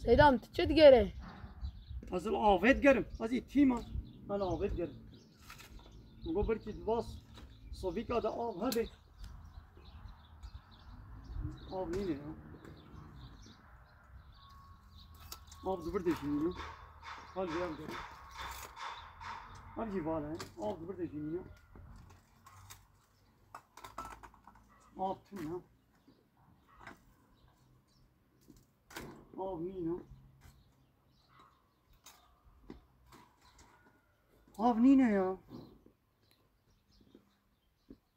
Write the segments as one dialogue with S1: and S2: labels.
S1: سیدام چه دیگره؟
S2: از الآوید گرم از این تیما الآوید گرم مگو برکی دواس صوفیکا دا آب هده آب نینه آب زبردشینه حال بیام گرم هر جیواله آب زبردشینه آب تونه آب نینه آب نینه یا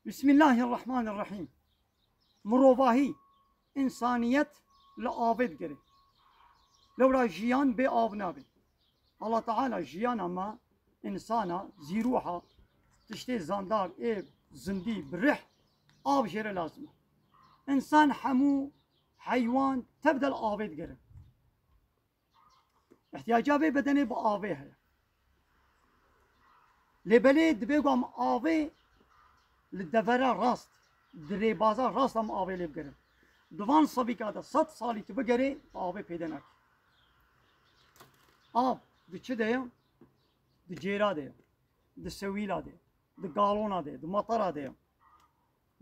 S2: بسم الله الرحمن الرحیم مروواهی انسانیت لآبد گره لورا جیان به آب نابه الله تعالی جیان اما انسانا زیروحا تشتی زاندار ایب زندی برح آب جره لازمه انسان همو حیوان تبدل آبد گره احتیاجات بدنه با آبه هست لبله دبیگم آبه لدفره راست دری بازار راست هم آبه لب گره دوان صبی که 100 سالی تو بگره آبه پیدا نکی آب ده چه ده ده جیرا ده ده سویلا ده ده گالونا ده ده مطرا ده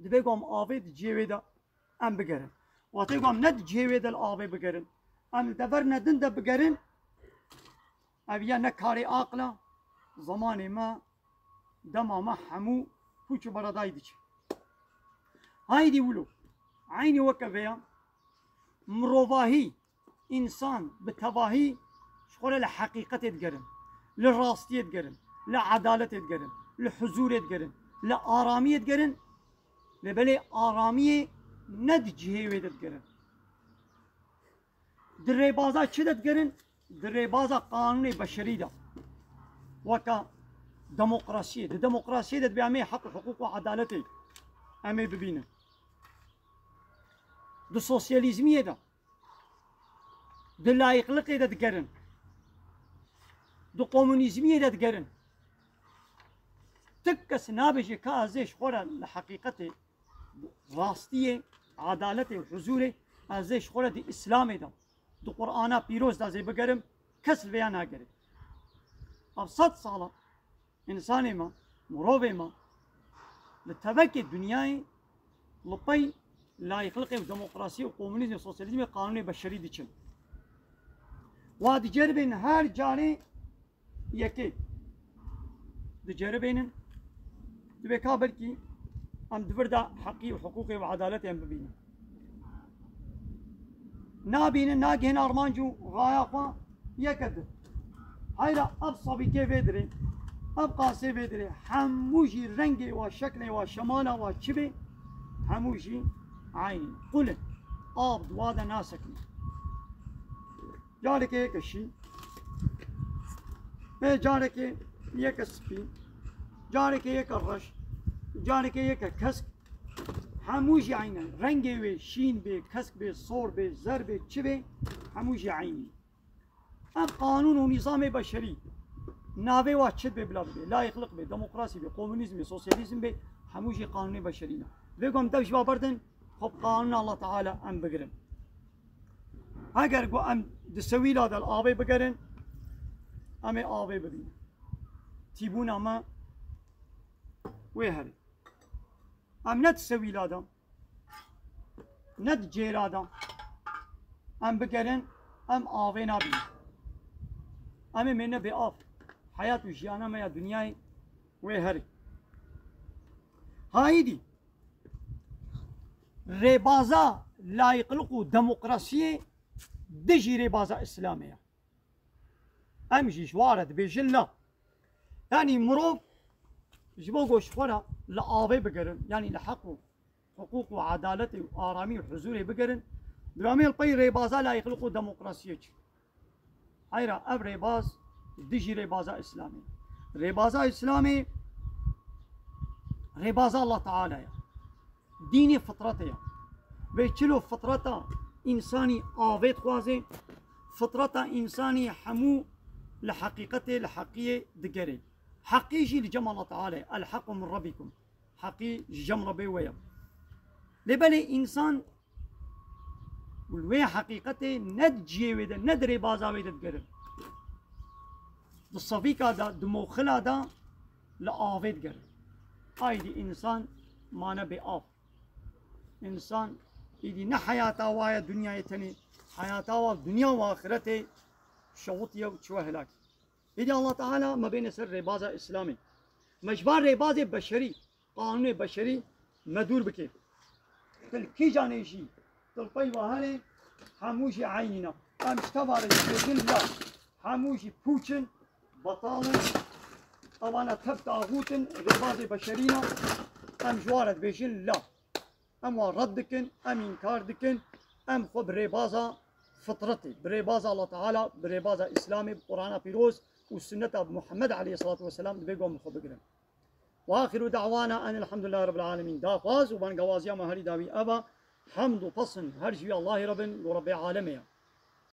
S2: دبیگم آبه ده جیوه ده ام بگرن وقتی گم ند جیوه ده آبه بگرن ام دفر ندن ده بگرن اویا نکاری عقلا زمان ما دما ما همو پوچو برادای دیچه هایدی ولو عینی وکویا مروواهی انسان بتواهی شغل لحقیقت اتگرن لراستی اتگرن لعدالت اتگرن لحضور اتگرن لآرامی اتگرن لبلی آرامی ند جهوی اتگرن دره بازا چه اتگرن دره بازا قانون بشری ده وکا دموقراسیه ده دموقراسیه ده بیامه حق حقوق و عدالته امه ببینه ده سوسیالیزمیه ده ده لایقلقه ده دگرن ده قومونیزمیه ده دگرن تکس نابجه که ازش خوره لحقیقت راستیه عدالته و حضوره ازش خوره ده اسلامه ده ده قرآنه پیروز ده زی بگرم کس ویا نگره اب 100 ساله انسان ما مروب ما لتبك دنیای لطي لا يخلق ديمقراطيه وكومونيزم وسوسياليزم قانون بشري ديچن واد جربين هر جاري يكي دي جربين دبكا بلكي ام دبردا حقي وحقوقي وعدالتي ام ببين نابين ناجهن ارمانجو غايقا يكد هايلا ابصبي كيف يدري ابقى سيفيدري حموشي رنجي وشكلي وشماله وشبي حموشي عيني قل ابد وادا ناسكني جارك هيك شيء جارك هيك سبي جارك هيك الرش جارك هيك كسك حموشي عيني رنجي بي شين بي كسك بي صور بي زر بي شبي حموشي عيني اب قانون ونظام بشري ناوی واچت به بلا به لا يخلق به دموکراسی به کمونیسم به سوسیالیسم به هموشی قانونی بشرینا وگم دوش بابردن خب قانون الله تعالی ام بگرن اگر گو ام دسویلا دل آبی بگرن ام آبی ببین تیبون اما وی هری ام ند سویلا دم ند جیرا دم ام بگرن ام آبی نبین ام منه به آب حياة وجيانا ما يا دنياي وهري هايدي ريبازا لا يقلقوا ديمقراطية دجي ريبازا إسلامية أمشي شوارد بجلة يعني مروب جبوغو شخورا لآبي بقرن يعني لحقوا حقوق وعدالة وآرامي وحزوري بقرن درامي البي ريبازا لا يقلقوا ديمقراطية هايرا أب ريباز دجي ريبازا إسلامي ريبازا إسلامي ريبازا الله تعالى ديني فطرته بيشلو فطرته إنساني آفيت خوازي فطرته إنساني حمو لحقيقته لحقية دقري حقيجي لجمع الله تعالى الحق من ربكم حقي جم ربي ويا لبالي إنسان والوی حقیقت ند جیوه ده ند ریبازاوی ده گرن ده صفیقا ده ده موخلا ده لآوید گرن آیدی انسان مانا به آف انسان ایدی نه حیاتا وای دنیای تنی حیاتا و دنیا و آخرت شوطیه و چوه هلاک ایدی الله تعالی ما بین سر ریباز اسلامی مجبور ریباز بشری قانون بشری مدور بکه تل کی جانشی تل پی وهاله هموشی عینینا امشتوار بجن لا هموشی پوچن بطالن طبعا تب تاغوتن ریباز بشرینا ام جوارت بجن لا ام رد دکن ام انکار دکن ام خو بريبازا فطرتي بريبازا الله تعالى بريبازا اسلامي قرآن بيروز والسنة محمد عليه الصلاة والسلام بيقوم خو بقرن واخر دعوانا ان الحمد لله رب العالمين دا فاز وبان قوازيا ما هري داوي ابا حمد وفصل هرجي الله رب ورب عالمي